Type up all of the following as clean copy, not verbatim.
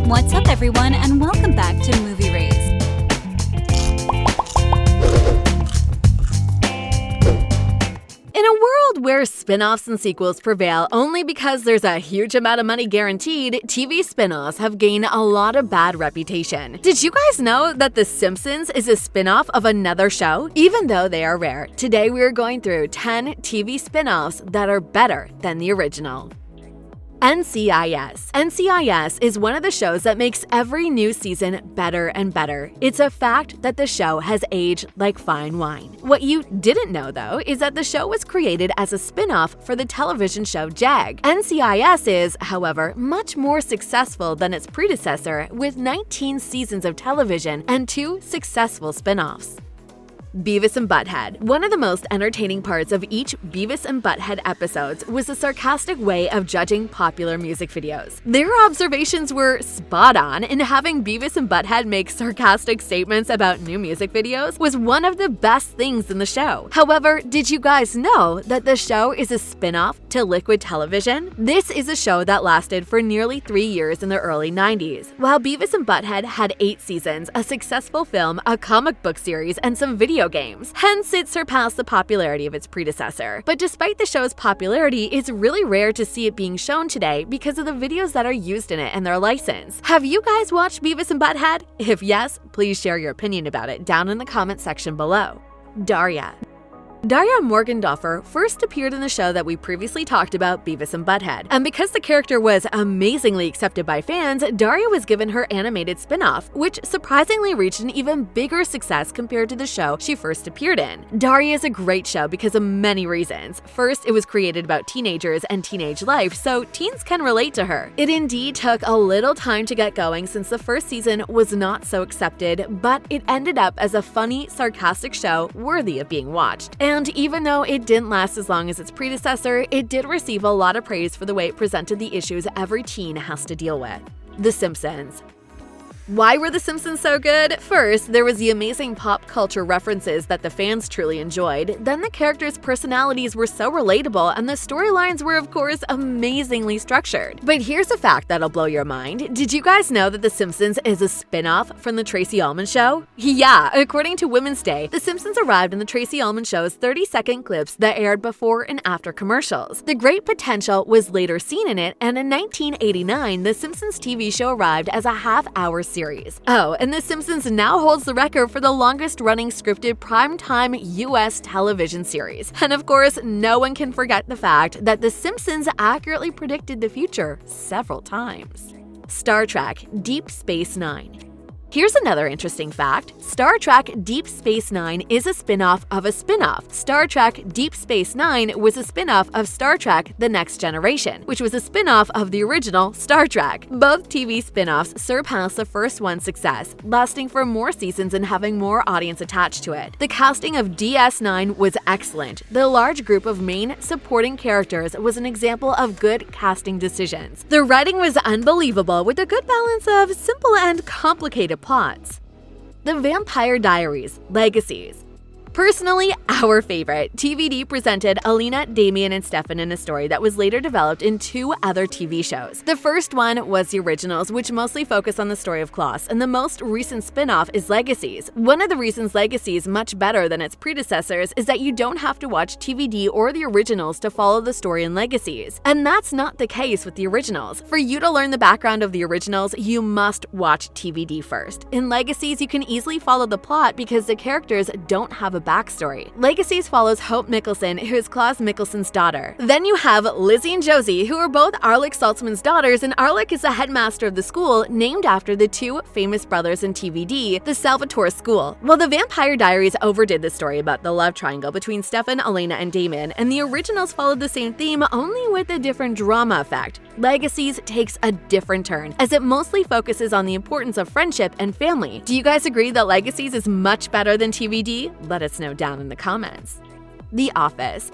What's up, everyone, and welcome back to Movie Raised. In a world where spin-offs and sequels prevail only because there's a huge amount of money guaranteed, TV spin-offs have gained a lot of bad reputation. Did you guys know that The Simpsons is a spin-off of another show? Even though they are rare, today we are going through 10 TV spin-offs that are better than the original. NCIS. NCIS is one of the shows that makes every new season better and better. It's a fact that the show has aged like fine wine. What you didn't know, though, is that the show was created as a spin-off for the television show Jag. NCIS is, however, much more successful than its predecessor, with 19 seasons of television and 2 successful spin-offs. Beavis and Butthead. One of the most entertaining parts of each Beavis and Butthead episodes was a sarcastic way of judging popular music videos. Their observations were spot on, and having Beavis and Butthead make sarcastic statements about new music videos was one of the best things in the show. However, did you guys know that the show is a spin-off to Liquid Television? This is a show that lasted for nearly 3 years in the early 90s. While Beavis and Butthead had 8 seasons, a successful film, a comic book series, and some video games. Hence, it surpassed the popularity of its predecessor. But despite the show's popularity, it's really rare to see it being shown today because of the videos that are used in it and their license. Have you guys watched Beavis and Butthead? If yes, please share your opinion about it down in the comment section below. Daria. Daria Morgendorffer first appeared in the show that we previously talked about, Beavis and Butthead. And because the character was amazingly accepted by fans, Daria was given her animated spin-off, which surprisingly reached an even bigger success compared to the show she first appeared in. Daria is a great show because of many reasons. First, it was created about teenagers and teenage life, so teens can relate to her. It indeed took a little time to get going since the first season was not so accepted, but it ended up as a funny, sarcastic show worthy of being watched. And even though it didn't last as long as its predecessor, it did receive a lot of praise for the way it presented the issues every teen has to deal with. The Simpsons. Why were The Simpsons so good? First, there was the amazing pop culture references that the fans truly enjoyed. Then the characters' personalities were so relatable, and the storylines were, of course, amazingly structured. But here's a fact that'll blow your mind. Did you guys know that The Simpsons is a spin-off from The Tracey Ullman Show? Yeah, according to Women's Day, The Simpsons arrived in The Tracey Ullman Show's 30-second clips that aired before and after commercials. The great potential was later seen in it, and in 1989, The Simpsons TV show arrived as a half-hour series. Oh, and The Simpsons now holds the record for the longest-running scripted primetime U.S. television series. And of course, no one can forget the fact that The Simpsons accurately predicted the future several times. Star Trek: Deep Space Nine. Here's another interesting fact. Star Trek Deep Space Nine is a spin-off of a spin-off. Star Trek Deep Space Nine was a spin-off of Star Trek The Next Generation, which was a spin-off of the original Star Trek. Both TV spin-offs surpassed the first one's success, lasting for more seasons and having more audience attached to it. The casting of DS9 was excellent. The large group of main supporting characters was an example of good casting decisions. The writing was unbelievable, with a good balance of simple and complicated plots. The Vampire Diaries, Legacies. Personally, our favorite. TVD presented Alina, Damien, and Stefan in a story that was later developed in 2 other TV shows. The first one was The Originals, which mostly focused on the story of Klaus, and the most recent spin-off is Legacies. One of the reasons Legacies is much better than its predecessors is that you don't have to watch TVD or The Originals to follow the story in Legacies. And that's not the case with The Originals. For you to learn the background of The Originals, you must watch TVD first. In Legacies, you can easily follow the plot because the characters don't have a backstory. Legacies follows Hope Mikaelson, who is Klaus Mikaelson's daughter. Then you have Lizzie and Josie, who are both Alaric Saltzman's daughters, and Alaric is the headmaster of the school, named after the 2 famous brothers in TVD, the Salvatore School. Well, the Vampire Diaries overdid the story about the love triangle between Stefan, Elena, and Damon, and the Originals followed the same theme, only with a different drama effect. Legacies takes a different turn, as it mostly focuses on the importance of friendship and family. Do you guys agree that Legacies is much better than TVD? Let us know down in the comments. The Office.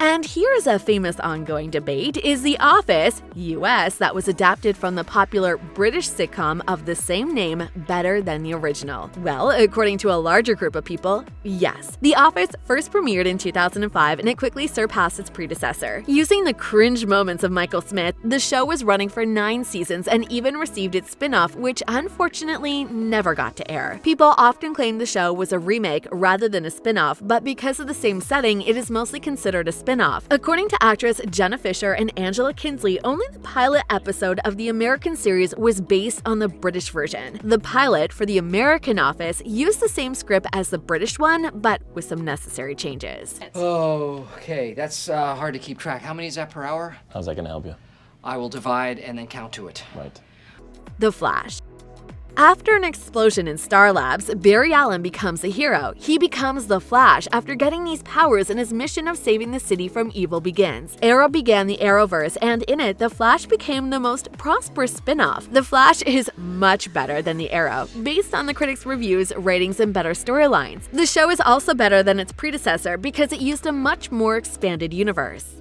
And here's a famous ongoing debate: is The Office, US, that was adapted from the popular British sitcom of the same name, better than the original? Well, according to a larger group of people, yes. The Office first premiered in 2005 and it quickly surpassed its predecessor. Using the cringe moments of Michael Smith, the show was running for 9 seasons and even received its spin-off, which unfortunately never got to air. People often claim the show was a remake rather than a spin-off, but because of the same setting, it is mostly considered a spin-off. According to actress Jenna Fisher and Angela Kinsley, only the pilot episode of the American series was based on the British version. The pilot for the American Office used the same script as the British one, but with some necessary changes. Oh, okay, that's hard to keep track. How many is that per hour? How's that gonna help you? I will divide and then count to it. Right. The Flash. After an explosion in Star Labs, Barry Allen becomes a hero. He becomes the Flash after getting these powers, and his mission of saving the city from evil begins. Arrow began the Arrowverse, and in it, the Flash became the most prosperous spin-off. The Flash is much better than the Arrow, based on the critics' reviews, ratings, and better storylines. The show is also better than its predecessor because it used a much more expanded universe.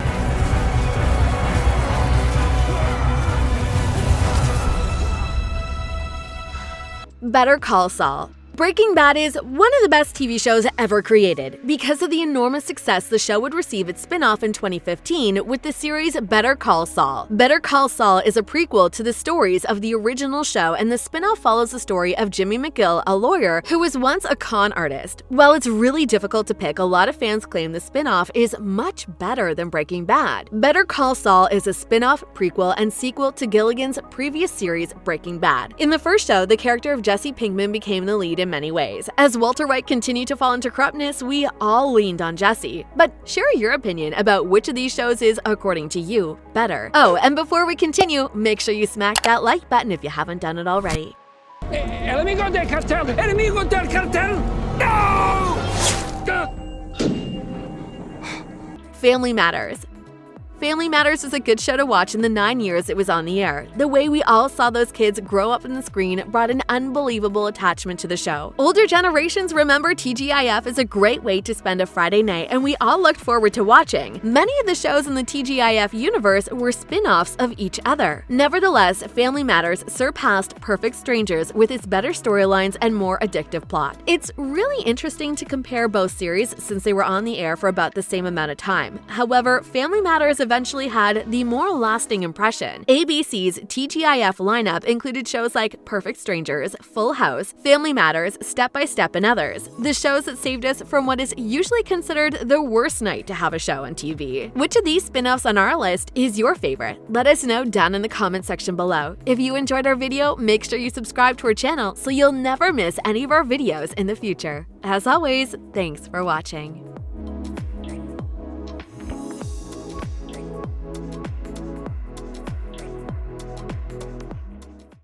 Better Call Saul. Breaking Bad is one of the best TV shows ever created. Because of the enormous success, the show would receive its spin-off in 2015 with the series Better Call Saul. Better Call Saul is a prequel to the stories of the original show, and the spin-off follows the story of Jimmy McGill, a lawyer who was once a con artist. While it's really difficult to pick, a lot of fans claim the spin-off is much better than Breaking Bad. Better Call Saul is a spin-off, prequel, and sequel to Gilligan's previous series Breaking Bad. In the first show, the character of Jesse Pinkman became the lead in many ways. As Walter White continued to fall into corruptness, we all leaned on Jesse. But share your opinion about which of these shows is, according to you, better. Oh, and before we continue, make sure you smack that like button if you haven't done it already. Enemigo del cartel! Enemigo del cartel! No! Family Matters. Family Matters was a good show to watch in the 9 years it was on the air. The way we all saw those kids grow up on the screen brought an unbelievable attachment to the show. Older generations remember TGIF as a great way to spend a Friday night, and we all looked forward to watching. Many of the shows in the TGIF universe were spin-offs of each other. Nevertheless, Family Matters surpassed Perfect Strangers with its better storylines and more addictive plot. It's really interesting to compare both series since they were on the air for about the same amount of time. However, Family Matters eventually had the more lasting impression. ABC's TGIF lineup included shows like Perfect Strangers, Full House, Family Matters, Step by Step, and others. The shows that saved us from what is usually considered the worst night to have a show on TV. Which of these spin-offs on our list is your favorite? Let us know down in the comment section below. If you enjoyed our video, make sure you subscribe to our channel so you'll never miss any of our videos in the future. As always, thanks for watching.